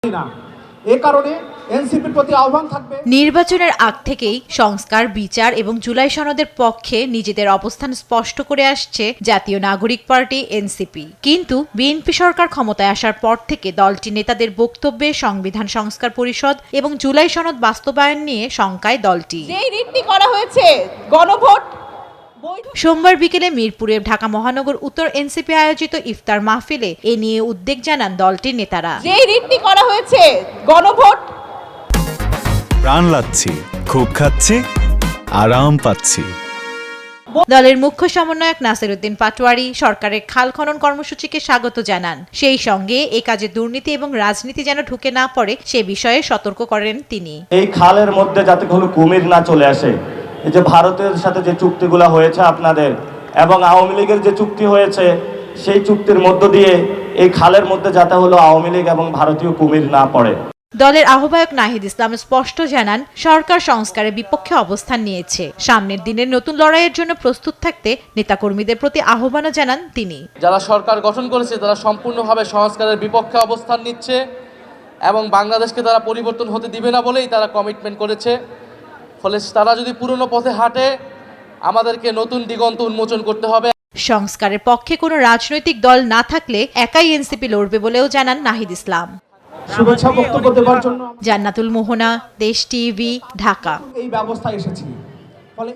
না। এই কারণে এনসিপির প্রতি আহ্বান থাকবে, নির্বাচনের আগ থেকেই সংস্কার, বিচার এবং জুলাই সনদের পক্ষে নিজেদের অবস্থান স্পষ্ট করে আসছে জাতীয় নাগরিক পার্টি এনসিপি। কিন্তু বিএনপি সরকার ক্ষমতায় আসার পর থেকে দলটির নেতাদের বক্তব্যে সংবিধান সংস্কার পরিষদ এবং জুলাই সনদ বাস্তবায়ন নিয়ে শঙ্কায় দলটি। যেই রিটটি করা হয়েছে গণভোট সোমবার বিকেলে মিরপুরে ঢাকা মহানগর উত্তর এনসিপি আয়োজিত ইফতার মাহফিলে এ নিয়ে উদ্বেগ জানান দলটির নেতারা। যেই রিটটি করা হয়েছে গণভোট, প্রাণ লাগছে, খুব খাচ্ছে, আরাম পাচ্ছি। দলের মুখ্য সমন্বয়ক নাসির উদ্দিন পাটোয়ারি সরকারের খাল খনন কর্মসূচিকে স্বাগত জানান। সেই সঙ্গে এ কাজে দুর্নীতি এবং রাজনীতি যেন ঢুকে না পড়ে সে বিষয়ে সতর্ক করেন তিনি। এই খালের মধ্যে যাতে কোনো কুমির না চলে আসে, এই যে ভারতের সাথে যে চুক্তিগুলো হয়েছে আপনাদের এবং আওয়ামী লীগের যে চুক্তি হয়েছে, সেই চুক্তির মধ্য দিয়ে এই খালের মধ্যে যাতে হলো আওয়ামী লীগ এবং ভারতীয় কুমির না পড়ে। দলের আহ্বায়ক নাহিদ ইসলাম স্পষ্ট জানান, সরকার সংস্কারের বিপক্ষে অবস্থান নিয়েছে। সামনের দিনের নতুন লড়াইয়ের জন্য প্রস্তুত থাকতে নেতাকর্মীদের প্রতি আহ্বানও জানান তিনি। যারা সরকার গঠন করেছে তারা সম্পূর্ণভাবে সংস্কারের বিপক্ষে অবস্থান নিচ্ছে এবং বাংলাদেশকে তারা পরিবর্তন হতে দিবে না বলেই তারা কমিটমেন্ট করেছে। ফলে তারা যদি পুরনো পথে হাঁটে, আমাদেরকে নতুন দিগন্ত উন্মোচন করতে হবে। সংস্কারের পক্ষে কোনো রাজনৈতিক দল না থাকলে একাই এনসিপি লড়বে বলেও জানান নাহিদ ইসলাম। শুভেচ্ছা বক্তব্য দেওয়ার জন্য জান্নাতুল মোহনা, দেশ টিভি, ঢাকা। এই ব্যবস্থা এসেছি। ফলে